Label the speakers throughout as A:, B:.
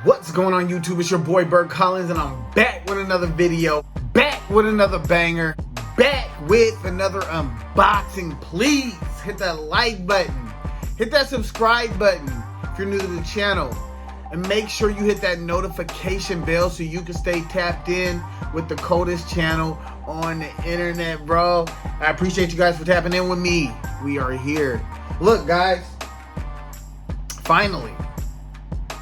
A: What's going on YouTube? It's your boy Bert Collins and I'm back with another video, back with another banger, back with another unboxing. Please hit that like button, hit that subscribe button if you're new to the channel, and make sure you hit that notification bell so you can stay tapped in with the coldest channel on the internet, bro. I appreciate you guys for tapping in with me. We are here. Look guys, finally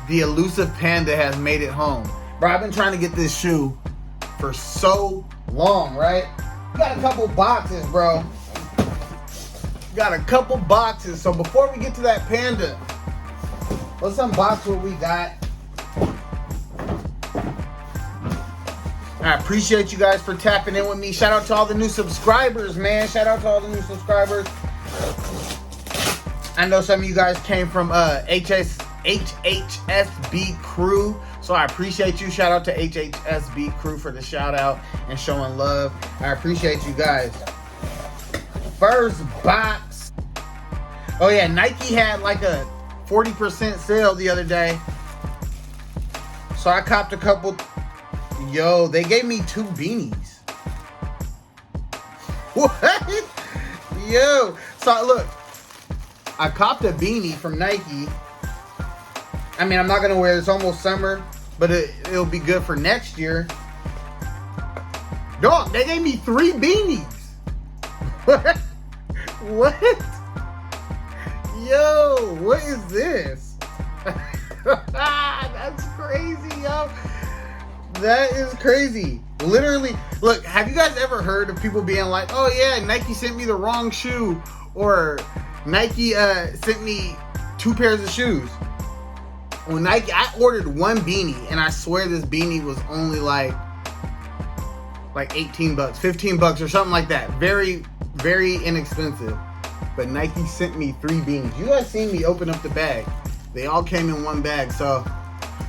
A: the Elusive Panda has made it home. Bro, I've been trying to get this shoe for so long, right? Got a couple boxes, bro. Got a couple boxes. So before we get to that Panda, let's unbox what we got. I appreciate you guys for tapping in with me. Shout out to all the new subscribers, man. Shout out to all the new subscribers. I know some of you guys came from HHSB crew, so I appreciate you. Shout out to HHSB crew for the shout out and showing love. I appreciate you guys. First box. Oh yeah, Nike had like a 40% sale the other day, so I copped a couple. Yo, they gave me 2 beanies. What? Yo, so look, I copped a beanie from Nike. I mean, I'm not gonna wear it. It's almost summer, but it'll be good for next year. Dog, they gave me 3 beanies. What? What? Yo, what is this? That's crazy, yo. That is crazy. Literally, look, have you guys ever heard of people being like, oh yeah, Nike sent me the wrong shoe, or Nike sent me 2 pairs of shoes? When Nike, I ordered 1 beanie, and I swear this beanie was only like 18 bucks, 15 bucks or something like that. Very, very inexpensive. But Nike sent me 3 beanies. You guys seen me open up the bag. They all came in 1 bag. So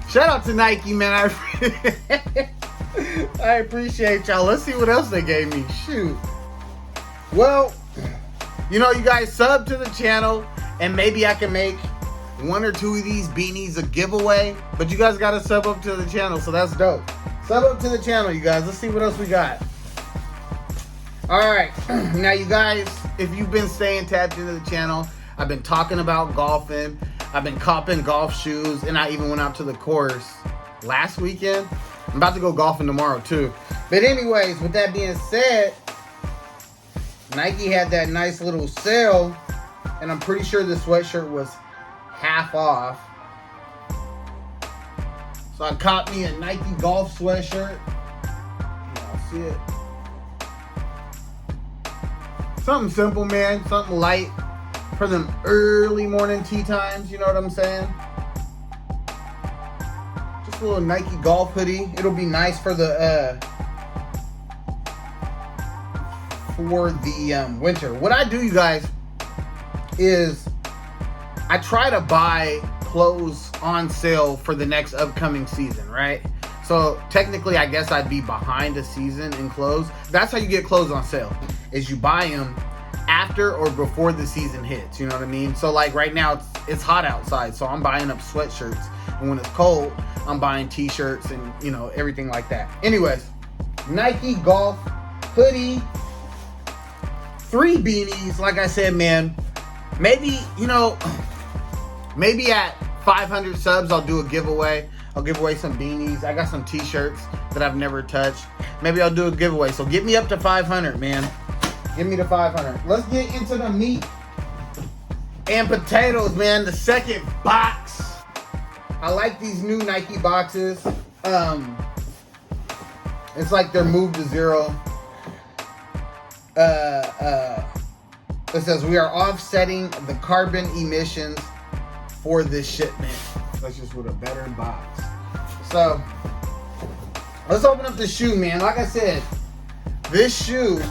A: shout out to Nike, man. I appreciate y'all. Let's see what else they gave me. Shoot. Well, you know, you guys sub to the channel, and maybe I can make 1 or 2 of these beanies a giveaway, but you guys gotta sub up to the channel, so that's dope. Sub up to the channel, you guys. Let's see what else we got. Alright, now you guys, if you've been staying tapped into the channel, I've been talking about golfing. I've been copping golf shoes, and I even went out to the course last weekend. I'm about to go golfing tomorrow too. But anyways, with that being said, Nike had that nice little sale, and I'm pretty sure the sweatshirt was half off. So I copped me a Nike golf sweatshirt. Y'all see it? Something simple, man. Something light for them early morning tea times. You know what I'm saying? Just a little Nike golf hoodie. It'll be nice for the winter. What I do, you guys, is I try to buy clothes on sale for the next upcoming season, right? So technically, I guess I'd be behind a season in clothes. That's how you get clothes on sale, is you buy them after or before the season hits, you know what I mean? So like right now, it's hot outside, so I'm buying up sweatshirts. And when it's cold, I'm buying t-shirts and, you know, everything like that. Anyways, Nike golf hoodie, 3 beanies. Like I said, man, maybe, you know, maybe at 500 subs, I'll do a giveaway. I'll give away some beanies. I got some t-shirts that I've never touched. Maybe I'll do a giveaway. So get me up to 500, man. Give me to 500. Let's get into the meat and potatoes, man. The second box. I like these new Nike boxes. It's like they're moved to 0. It says we are offsetting the carbon emissions for this shipment. That's just with a better box. So let's open up the shoe, man. Like I said, this shoe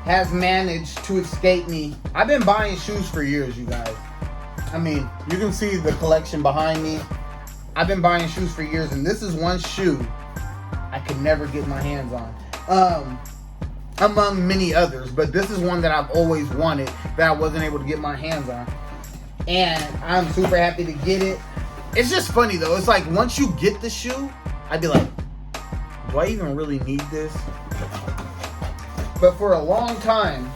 A: has managed to escape me. I've been buying shoes for years, you guys. I mean, you can see the collection behind me. I've been buying shoes for years, and this is one shoe I could never get my hands on. Among many others, but this is one that I've always wanted that I wasn't able to get my hands on. And I'm super happy to get it. It's just funny though. It's like once you get the shoe, I'd be like, do I even really need this? But for a long time,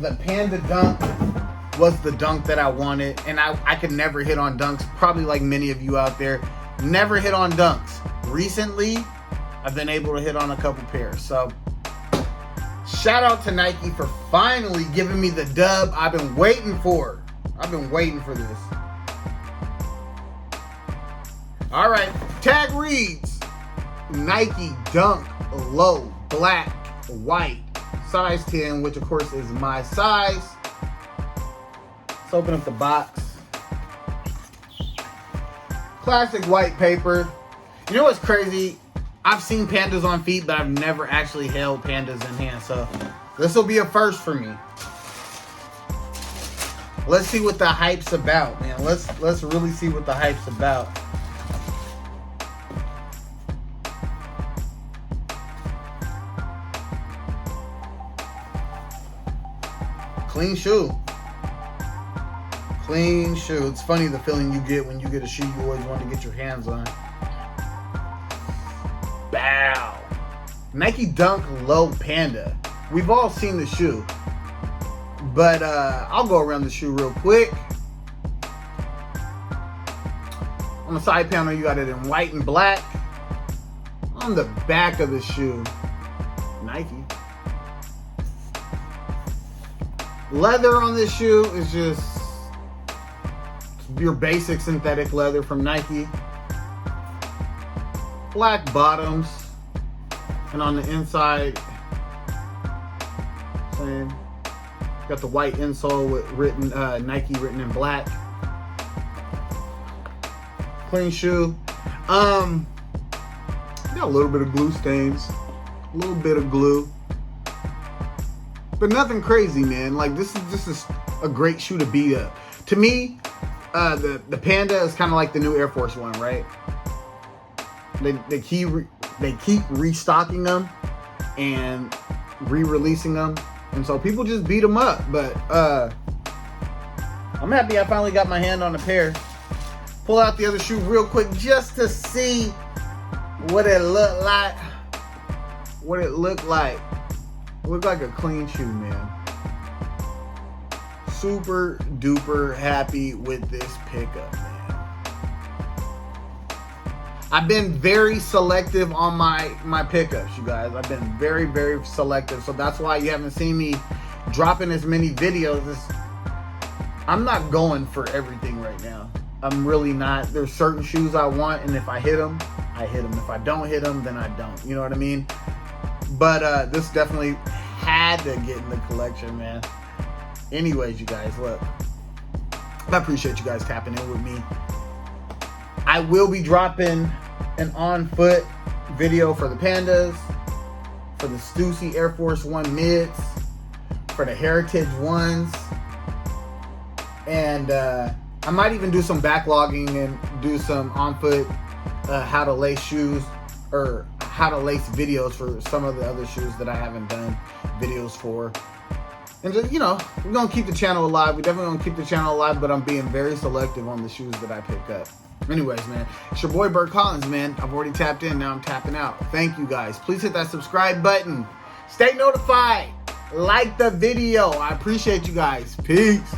A: the Panda Dunk was the dunk that I wanted. And I could never hit on dunks. Probably like many of you out there, never hit on dunks. Recently, I've been able to hit on a couple pairs. So shout out to Nike for finally giving me the dub I've been waiting for. I've been waiting for this. All right, tag reads Nike Dunk Low Black White size 10, which of course is my size. Let's open up the box. Classic white paper. You know what's crazy? I've seen pandas on feet, but I've never actually held pandas in hand. So this will be a first for me. Let's see what the hype's about, man. Let's really see what the hype's about. Clean shoe. Clean shoe. It's funny the feeling you get when you get a shoe you always want to get your hands on. Bow. Nike Dunk Low Panda. We've all seen the shoe. But I'll go around the shoe real quick. On the side panel, you got it in white and black. On the back of the shoe, Nike. Leather on this shoe is just your basic synthetic leather from Nike. Black bottoms. And on the inside, same. Got the white insole with Nike written in black. Clean shoe. Got a little bit of glue stains. A little bit of glue. But nothing crazy, man. Like this is a great shoe to beat up. To me, the Panda is kind of like the new Air Force One, right? They keep restocking them and re-releasing them, and so people just beat them up. But I'm happy I finally got my hand on a pair. Pull out the other shoe real quick just to see what it looked like. What it looked like. Looked like a clean shoe, man. Super duper happy with this pickup, man. I've been very selective on my pickups, you guys. I've been very, very selective. So that's why you haven't seen me dropping as many videos. I'm not going for everything right now. I'm really not. There's certain shoes I want, and if I hit them, I hit them. If I don't hit them, then I don't. You know what I mean? But this definitely had to get in the collection, man. Anyways, you guys, look. I appreciate you guys tapping in with me. I will be dropping an on-foot video for the Pandas, for the Stussy Air Force One mids, for the Heritage ones, and I might even do some backlogging and do some on-foot how to lace shoes or how to lace videos for some of the other shoes that I haven't done videos for. And just, you know, we're going to keep the channel alive. We're definitely going to keep the channel alive, but I'm being very selective on the shoes that I pick up. Anyways, man, it's your boy Bert Collins, man. I've already tapped in. Now I'm tapping out. Thank you, guys. Please hit that subscribe button. Stay notified. Like the video. I appreciate you guys. Peace.